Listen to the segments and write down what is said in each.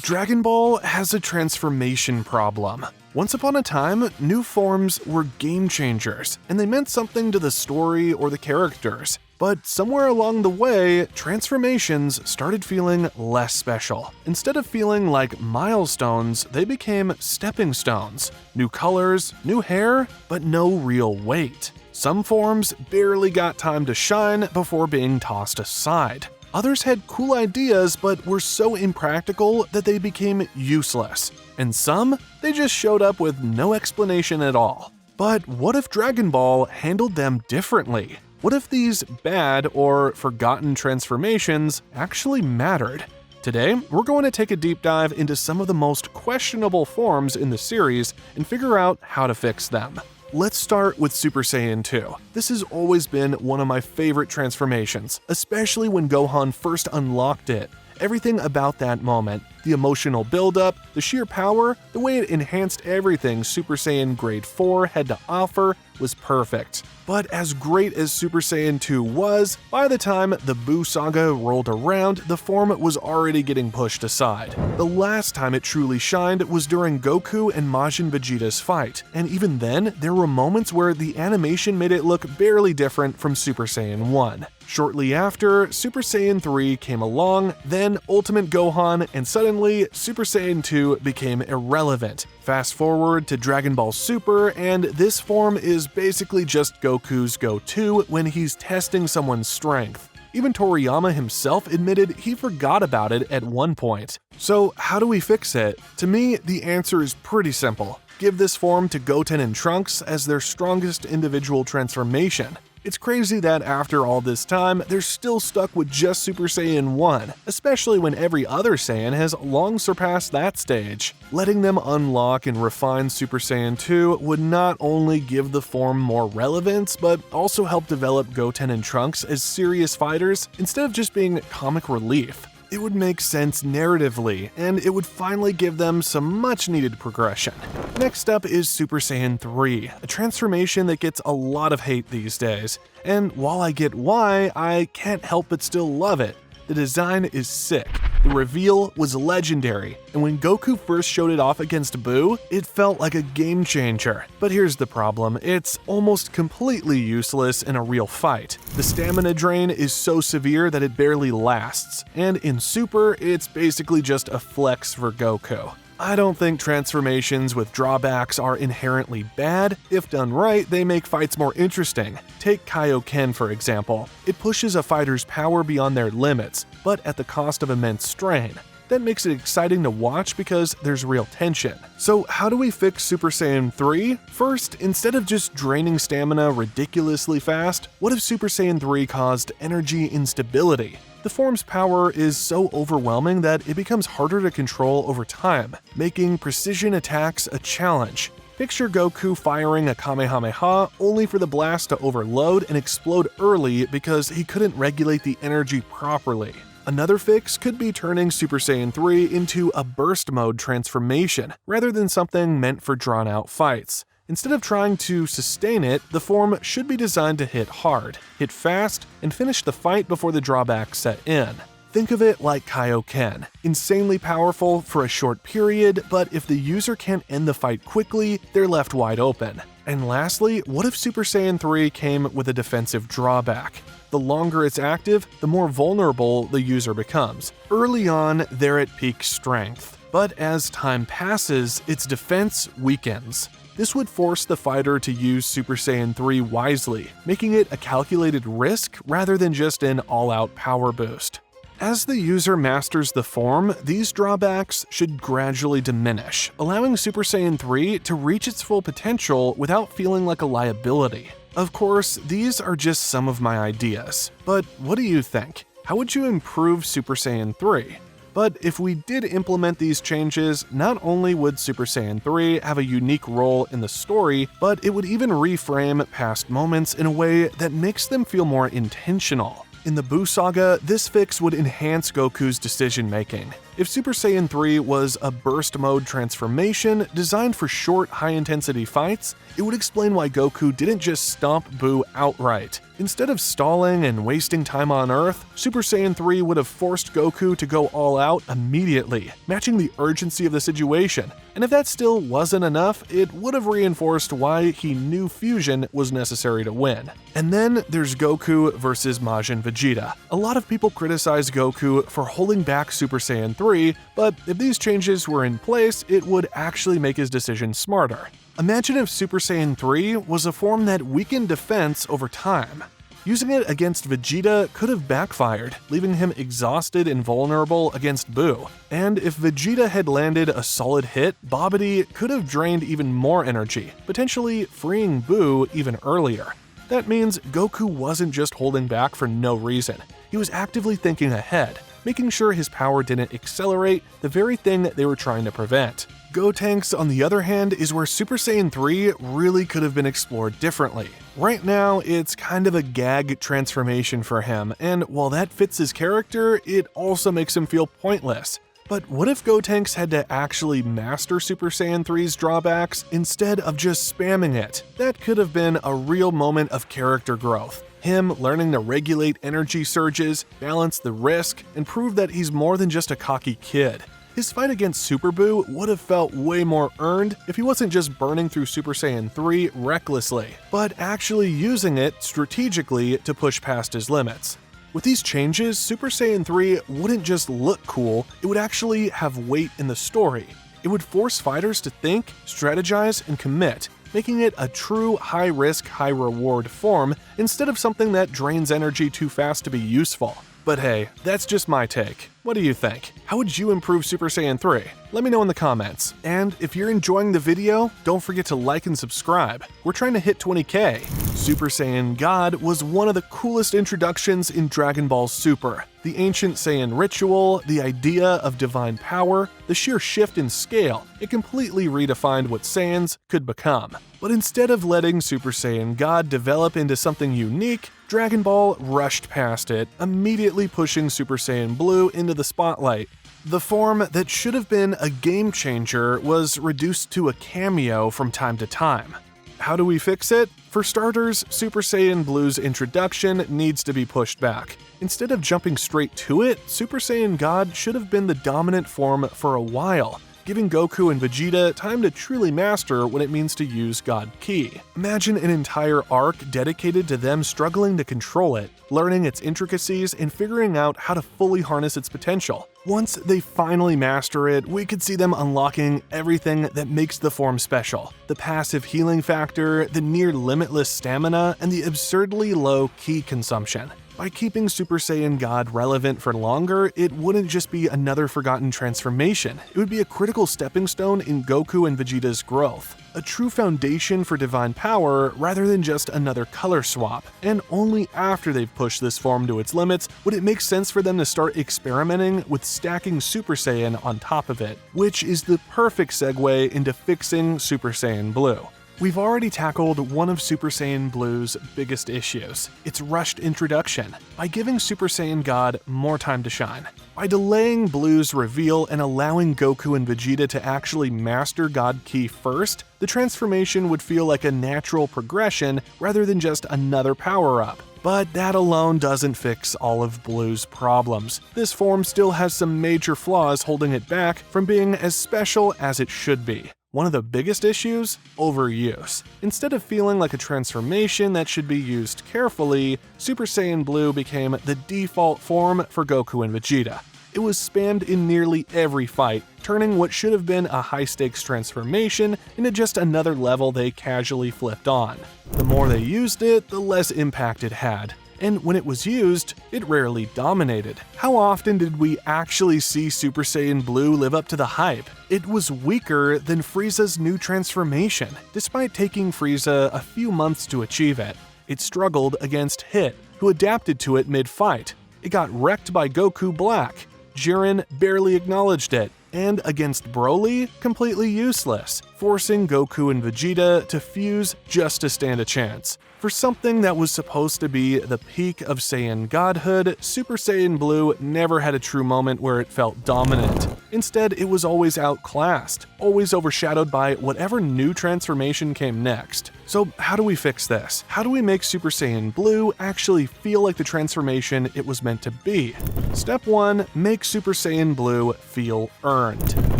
Dragon Ball has a transformation problem. Once upon a time, new forms were game changers, and they meant something to the story or the characters. But somewhere along the way, transformations started feeling less special. Instead of feeling like milestones, they became stepping stones. New colors, new hair, but no real weight. Some forms barely got time to shine before being tossed aside. Others had cool ideas but were so impractical that they became useless. And some, they just showed up with no explanation at all. But what if Dragon Ball handled them differently? What if these bad or forgotten transformations actually mattered? Today, we're going to take a deep dive into some of the most questionable forms in the series and figure out how to fix them. Let's start with Super Saiyan 2. This has always been one of my favorite transformations, especially when Gohan first unlocked it. Everything about that moment, the emotional buildup, the sheer power, the way it enhanced everything Super Saiyan Grade 4 had to offer was perfect. But as great as Super Saiyan 2 was, by the time the Buu saga rolled around, the form was already getting pushed aside. The last time it truly shined was during Goku and Majin Vegeta's fight, and even then, there were moments where the animation made it look barely different from Super Saiyan 1. Shortly after, Super Saiyan 3 came along, then Ultimate Gohan, and suddenly Super Saiyan 2 became irrelevant. Fast forward to Dragon Ball Super, and this form is basically just Goku's go-to when he's testing someone's strength. Even Toriyama himself admitted he forgot about it at one point. So how do we fix it? To me, the answer is pretty simple. Give this form to Goten and Trunks as their strongest individual transformation. It's crazy that after all this time, they're still stuck with just Super Saiyan 1, especially when every other Saiyan has long surpassed that stage. Letting them unlock and refine Super Saiyan 2 would not only give the form more relevance, but also help develop Goten and Trunks as serious fighters instead of just being comic relief. It would make sense narratively, and it would finally give them some much-needed progression. Next up is Super Saiyan 3, a transformation that gets a lot of hate these days. And while I get why, I can't help but still love it. The design is sick, the reveal was legendary, and when Goku first showed it off against Buu, it felt like a game changer. But here's the problem, it's almost completely useless in a real fight. The stamina drain is so severe that it barely lasts, and in Super, it's basically just a flex for Goku. I don't think transformations with drawbacks are inherently bad. If done right, they make fights more interesting. Take Kaioken for example. It pushes a fighter's power beyond their limits, but at the cost of immense strain. That makes it exciting to watch because there's real tension. So how do we fix Super Saiyan 3? First, instead of just draining stamina ridiculously fast, what if Super Saiyan 3 caused energy instability? The form's power is so overwhelming that it becomes harder to control over time, making precision attacks a challenge. Picture Goku firing a Kamehameha only for the blast to overload and explode early because he couldn't regulate the energy properly. Another fix could be turning Super Saiyan 3 into a burst mode transformation, rather than something meant for drawn-out fights. Instead of trying to sustain it, the form should be designed to hit hard, hit fast, and finish the fight before the drawbacks set in. Think of it like Kaioken, insanely powerful for a short period, but if the user can't end the fight quickly, they're left wide open. And lastly, what if Super Saiyan 3 came with a defensive drawback? The longer it's active, the more vulnerable the user becomes. Early on, they're at peak strength, but as time passes, its defense weakens. This would force the fighter to use Super Saiyan 3 wisely, making it a calculated risk rather than just an all-out power boost. As the user masters the form, these drawbacks should gradually diminish, allowing Super Saiyan 3 to reach its full potential without feeling like a liability. Of course, these are just some of my ideas, but what do you think? How would you improve Super Saiyan 3? But if we did implement these changes, not only would Super Saiyan 3 have a unique role in the story, but it would even reframe past moments in a way that makes them feel more intentional. In the Buu saga, this fix would enhance Goku's decision-making. If Super Saiyan 3 was a burst mode transformation designed for short, high-intensity fights, it would explain why Goku didn't just stomp Buu outright. Instead of stalling and wasting time on Earth, Super Saiyan 3 would have forced Goku to go all out immediately, matching the urgency of the situation. And if that still wasn't enough, it would have reinforced why he knew fusion was necessary to win. And then there's Goku versus Majin Vegeta. A lot of people criticize Goku for holding back Super Saiyan 3, but if these changes were in place, it would actually make his decision smarter. Imagine if Super Saiyan 3 was a form that weakened defense over time. Using it against Vegeta could have backfired, leaving him exhausted and vulnerable against Buu. And if Vegeta had landed a solid hit, Babidi could have drained even more energy, potentially freeing Buu even earlier. That means Goku wasn't just holding back for no reason. He was actively thinking ahead, making sure his power didn't accelerate the very thing they were trying to prevent. Gotenks, on the other hand, is where Super Saiyan 3 really could have been explored differently. Right now, it's kind of a gag transformation for him, and while that fits his character, it also makes him feel pointless. But what if Gotenks had to actually master Super Saiyan 3's drawbacks instead of just spamming it? That could have been a real moment of character growth. Him learning to regulate energy surges, balance the risk, and prove that he's more than just a cocky kid. His fight against Super Buu would have felt way more earned if he wasn't just burning through Super Saiyan 3 recklessly, but actually using it strategically to push past his limits. With these changes, Super Saiyan 3 wouldn't just look cool, it would actually have weight in the story. It would force fighters to think, strategize, and commit, making it a true high-risk, high-reward form instead of something that drains energy too fast to be useful. But hey, that's just my take. What do you think? How would you improve Super Saiyan 3? Let me know in the comments. And if you're enjoying the video, don't forget to like and subscribe. We're trying to hit 20K. Super Saiyan God was one of the coolest introductions in Dragon Ball Super. The ancient Saiyan ritual, the idea of divine power, the sheer shift in scale, it completely redefined what Saiyans could become. But instead of letting Super Saiyan God develop into something unique, Dragon Ball rushed past it, immediately pushing Super Saiyan Blue into the spotlight. The form that should have been a game changer was reduced to a cameo from time to time. How do we fix it? For starters, Super Saiyan Blue's introduction needs to be pushed back. Instead of jumping straight to it, Super Saiyan God should have been the dominant form for a while, giving Goku and Vegeta time to truly master what it means to use God Ki. Imagine an entire arc dedicated to them struggling to control it, learning its intricacies, and figuring out how to fully harness its potential. Once they finally master it, we could see them unlocking everything that makes the form special. The passive healing factor, the near limitless stamina, and the absurdly low ki consumption. By keeping Super Saiyan God relevant for longer, it wouldn't just be another forgotten transformation, it would be a critical stepping stone in Goku and Vegeta's growth. A true foundation for divine power rather than just another color swap. And only after they've pushed this form to its limits would it make sense for them to start experimenting with stacking Super Saiyan on top of it, which is the perfect segue into fixing Super Saiyan Blue. We've already tackled one of Super Saiyan Blue's biggest issues, its rushed introduction, by giving Super Saiyan God more time to shine. By delaying Blue's reveal and allowing Goku and Vegeta to actually master God Ki first, the transformation would feel like a natural progression rather than just another power-up. But that alone doesn't fix all of Blue's problems. This form still has some major flaws holding it back from being as special as it should be. One of the biggest issues? Overuse. Instead of feeling like a transformation that should be used carefully, Super Saiyan Blue became the default form for Goku and Vegeta. It was spammed in nearly every fight, turning what should have been a high-stakes transformation into just another level they casually flipped on. The more they used it, the less impact it had. And when it was used, it rarely dominated. How often did we actually see Super Saiyan Blue live up to the hype? It was weaker than Frieza's new transformation, despite taking Frieza a few months to achieve it. It struggled against Hit, who adapted to it mid-fight. It got wrecked by Goku Black. Jiren barely acknowledged it. And against Broly, completely useless, forcing Goku and Vegeta to fuse just to stand a chance. For For something that was supposed to be the peak of Saiyan Godhood, Super Saiyan Blue never had a true moment where it felt dominant. Instead, it was always outclassed, always overshadowed by whatever new transformation came next. So how do we fix this? How do we make Super Saiyan Blue actually feel like the transformation it was meant to be? Step 1. Make Super Saiyan Blue feel earned.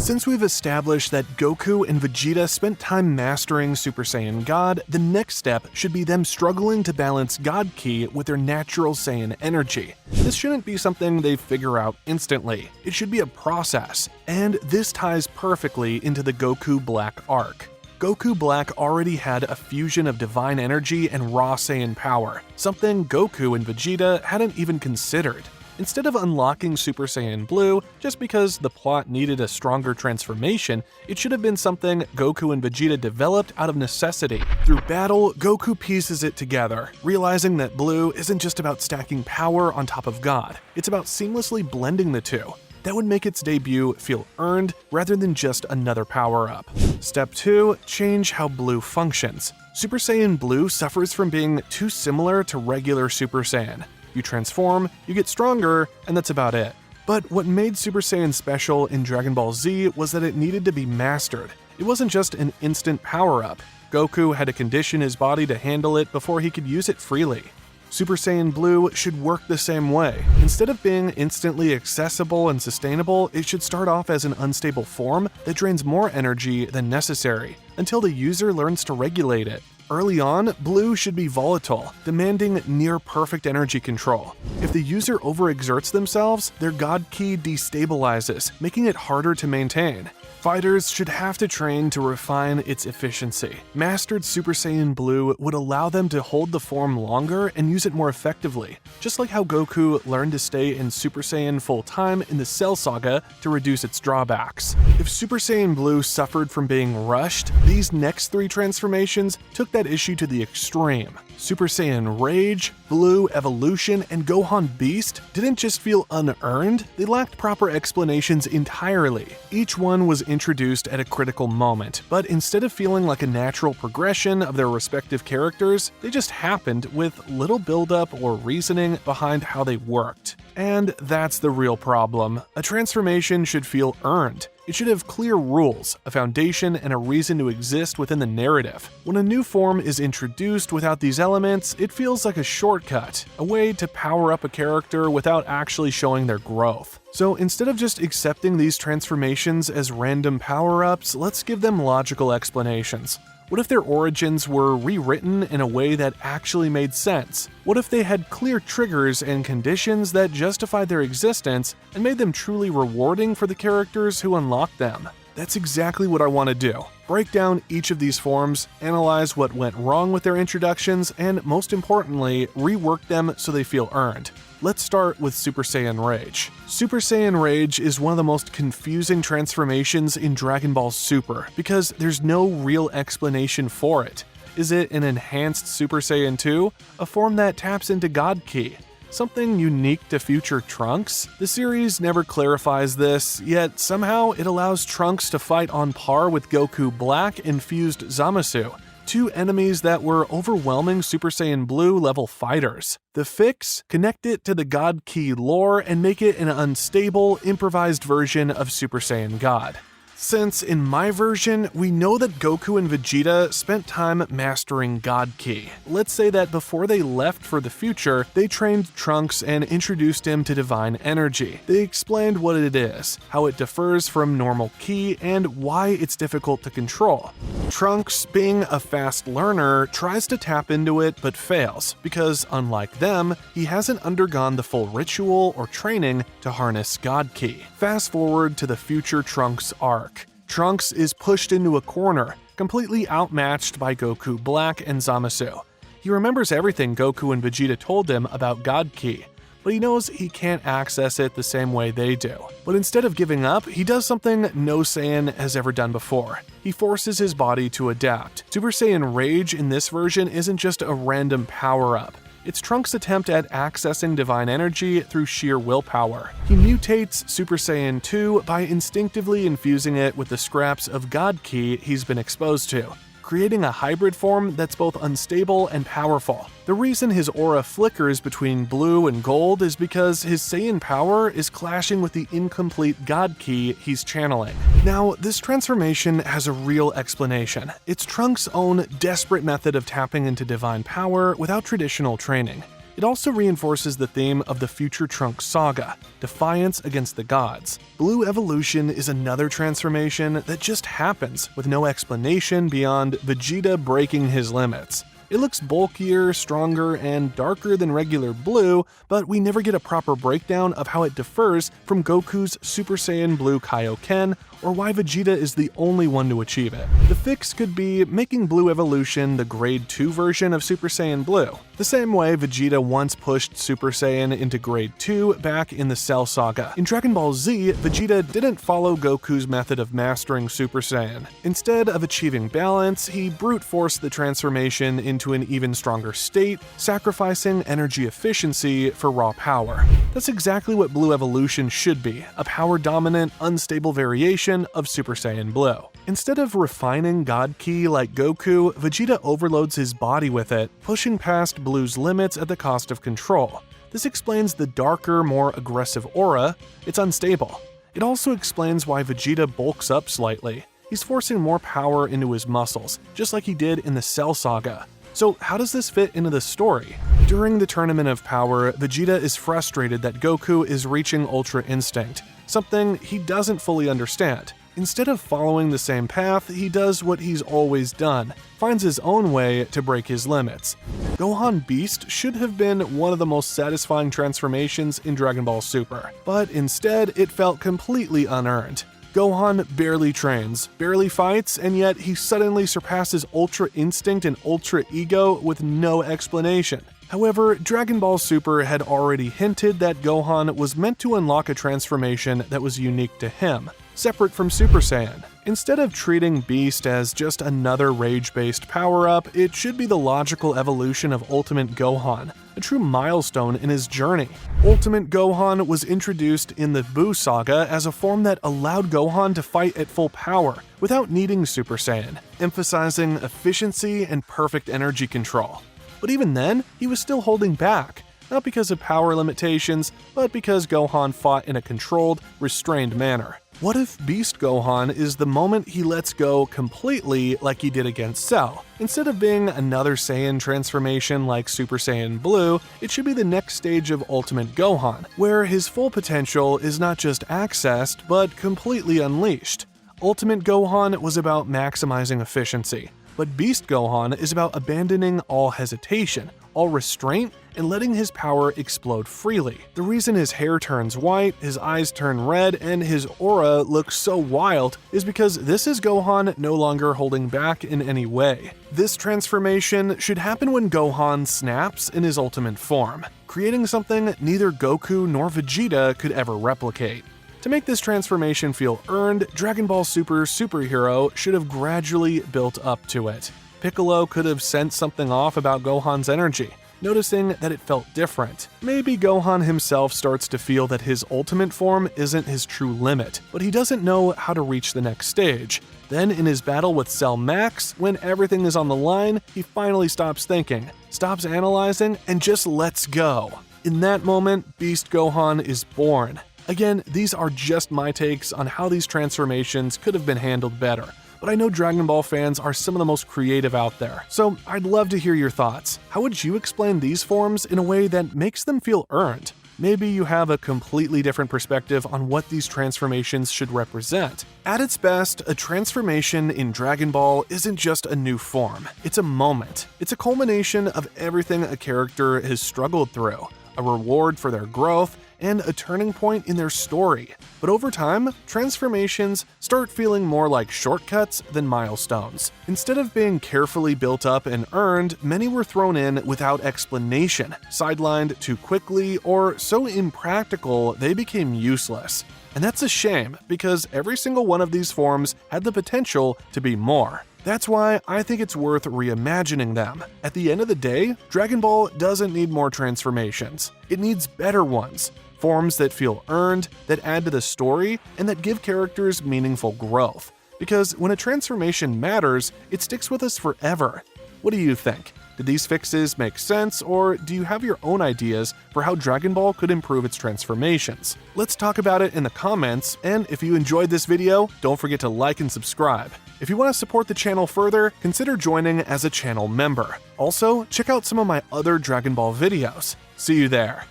Since we've established that Goku and Vegeta spent time mastering Super Saiyan God, the next step should be them struggling to balance God Ki with their natural Saiyan energy. This shouldn't be something they figure out instantly. It should be a process, and this ties perfectly into the Goku Black arc. Goku Black already had a fusion of divine energy and raw Saiyan power, something Goku and Vegeta hadn't even considered. Instead of unlocking Super Saiyan Blue just because the plot needed a stronger transformation, it should have been something Goku and Vegeta developed out of necessity. Through battle, Goku pieces it together, realizing that Blue isn't just about stacking power on top of God, it's about seamlessly blending the two. That would make its debut feel earned rather than just another power-up. Step 2. Change how Blue functions. Super Saiyan Blue suffers from being too similar to regular Super Saiyan. You transform, you get stronger, and that's about it. But what made Super Saiyan special in Dragon Ball Z was that it needed to be mastered. It wasn't just an instant power-up. Goku had to condition his body to handle it before he could use it freely. Super Saiyan Blue should work the same way. Instead of being instantly accessible and sustainable, it should start off as an unstable form that drains more energy than necessary, until the user learns to regulate it. Early on, Blue should be volatile, demanding near-perfect energy control. If the user overexerts themselves, their God Ki destabilizes, making it harder to maintain. Fighters should have to train to refine its efficiency. Mastered Super Saiyan Blue would allow them to hold the form longer and use it more effectively, just like how Goku learned to stay in Super Saiyan full-time in the Cell Saga to reduce its drawbacks. If Super Saiyan Blue suffered from being rushed, these next 3 transformations took that issue to the extreme. Super Saiyan Rage, Blue Evolution, and Gohan Beast didn't just feel unearned, they lacked proper explanations entirely. Each one was introduced at a critical moment, but instead of feeling like a natural progression of their respective characters, they just happened with little buildup or reasoning behind how they worked. And that's the real problem. A transformation should feel earned. It should have clear rules, a foundation, and a reason to exist within the narrative. When a new form is introduced without these elements, it feels like a shortcut, a way to power up a character without actually showing their growth. So instead of just accepting these transformations as random power-ups, let's give them logical explanations. What if their origins were rewritten in a way that actually made sense? What if they had clear triggers and conditions that justified their existence and made them truly rewarding for the characters who unlocked them? That's exactly what I want to do. Break down each of these forms, analyze what went wrong with their introductions, and most importantly, rework them so they feel earned. Let's start with Super Saiyan Rage. Super Saiyan Rage is one of the most confusing transformations in Dragon Ball Super because there's no real explanation for it. Is it an enhanced Super Saiyan 2? A form that taps into God Ki? Something unique to future Trunks? The series never clarifies this, yet somehow it allows Trunks to fight on par with Goku Black and fused Zamasu, 2 enemies that were overwhelming Super Saiyan Blue level fighters. The fix? Connect it to the God Ki lore and make it an unstable, improvised version of Super Saiyan God. Since, in my version, we know that Goku and Vegeta spent time mastering God Ki. Let's say that before they left for the future, they trained Trunks and introduced him to divine energy. They explained what it is, how it differs from normal Ki, and why it's difficult to control. Trunks, being a fast learner, tries to tap into it but fails, because unlike them, he hasn't undergone the full ritual or training to harness God Ki. Fast forward to the future Trunks arc. Trunks is pushed into a corner, completely outmatched by Goku Black and Zamasu. He remembers everything Goku and Vegeta told him about God Ki, but he knows he can't access it the same way they do. But instead of giving up, he does something no Saiyan has ever done before. He forces his body to adapt. Super Saiyan Rage in this version isn't just a random power-up. It's Trunks' attempt at accessing divine energy through sheer willpower. He mutates Super Saiyan 2 by instinctively infusing it with the scraps of God Ki he's been exposed to, creating a hybrid form that's both unstable and powerful. The reason his aura flickers between blue and gold is because his Saiyan power is clashing with the incomplete God Ki he's channeling. Now, this transformation has a real explanation. It's Trunks' own desperate method of tapping into divine power without traditional training. It also reinforces the theme of the future Trunks saga, defiance against the gods. Blue evolution is another transformation that just happens with no explanation beyond Vegeta breaking his limits. It looks bulkier, stronger, and darker than regular blue, but we never get a proper breakdown of how it differs from Goku's Super Saiyan Blue Kaioken, or why Vegeta is the only one to achieve it. The fix could be making Blue Evolution the Grade 2 version of Super Saiyan Blue, the same way Vegeta once pushed Super Saiyan into Grade 2 back in the Cell Saga. In Dragon Ball Z, Vegeta didn't follow Goku's method of mastering Super Saiyan. Instead of achieving balance, he brute forced the transformation into an even stronger state, sacrificing energy efficiency for raw power. That's exactly what Blue Evolution should be, a power-dominant, unstable variation of Super Saiyan Blue. Instead of refining God Ki like Goku, Vegeta overloads his body with it, pushing past Blue's limits at the cost of control. This explains the darker, more aggressive aura. It's unstable. It also explains why Vegeta bulks up slightly. He's forcing more power into his muscles, just like he did in the Cell Saga. So how does this fit into the story? During the Tournament of Power, Vegeta is frustrated that Goku is reaching Ultra Instinct, something he doesn't fully understand. Instead of following the same path, he does what he's always done, finds his own way to break his limits. Gohan Beast should have been one of the most satisfying transformations in Dragon Ball Super, but instead it felt completely unearned. Gohan barely trains, barely fights, and yet he suddenly surpasses Ultra Instinct and Ultra Ego with no explanation. However, Dragon Ball Super had already hinted that Gohan was meant to unlock a transformation that was unique to him, separate from Super Saiyan. Instead of treating Beast as just another rage-based power-up, it should be the logical evolution of Ultimate Gohan, a true milestone in his journey. Ultimate Gohan was introduced in the Buu saga as a form that allowed Gohan to fight at full power without needing Super Saiyan, emphasizing efficiency and perfect energy control. But even then, he was still holding back, not because of power limitations, but because Gohan fought in a controlled, restrained manner. What if Beast Gohan is the moment he lets go completely like he did against Cell? Instead of being another Saiyan transformation like Super Saiyan Blue, it should be the next stage of Ultimate Gohan, where his full potential is not just accessed, but completely unleashed. Ultimate Gohan was about maximizing efficiency, but Beast Gohan is about abandoning all hesitation, all restraint, and letting his power explode freely. The reason his hair turns white, his eyes turn red, and his aura looks so wild is because this is Gohan no longer holding back in any way. This transformation should happen when Gohan snaps in his ultimate form, creating something neither Goku nor Vegeta could ever replicate. To make this transformation feel earned, Dragon Ball Super Superhero should have gradually built up to it. Piccolo could have sensed something off about Gohan's energy, noticing that it felt different. Maybe Gohan himself starts to feel that his ultimate form isn't his true limit, but he doesn't know how to reach the next stage. Then in his battle with Cell Max, when everything is on the line, he finally stops thinking, stops analyzing, and just lets go. In that moment, Beast Gohan is born. Again, these are just my takes on how these transformations could have been handled better, but I know Dragon Ball fans are some of the most creative out there, so I'd love to hear your thoughts. How would you explain these forms in a way that makes them feel earned? Maybe you have a completely different perspective on what these transformations should represent. At its best, a transformation in Dragon Ball isn't just a new form, it's a moment. It's a culmination of everything a character has struggled through, a reward for their growth, and a turning point in their story. But over time, transformations start feeling more like shortcuts than milestones. Instead of being carefully built up and earned, many were thrown in without explanation, sidelined too quickly, or so impractical they became useless. And that's a shame, because every single one of these forms had the potential to be more. That's why I think it's worth reimagining them. At the end of the day, Dragon Ball doesn't need more transformations. It needs better ones. Forms that feel earned, that add to the story, and that give characters meaningful growth. Because when a transformation matters, it sticks with us forever. What do you think? Did these fixes make sense, or do you have your own ideas for how Dragon Ball could improve its transformations? Let's talk about it in the comments, and if you enjoyed this video, don't forget to like and subscribe. If you want to support the channel further, consider joining as a channel member. Also, check out some of my other Dragon Ball videos. See you there.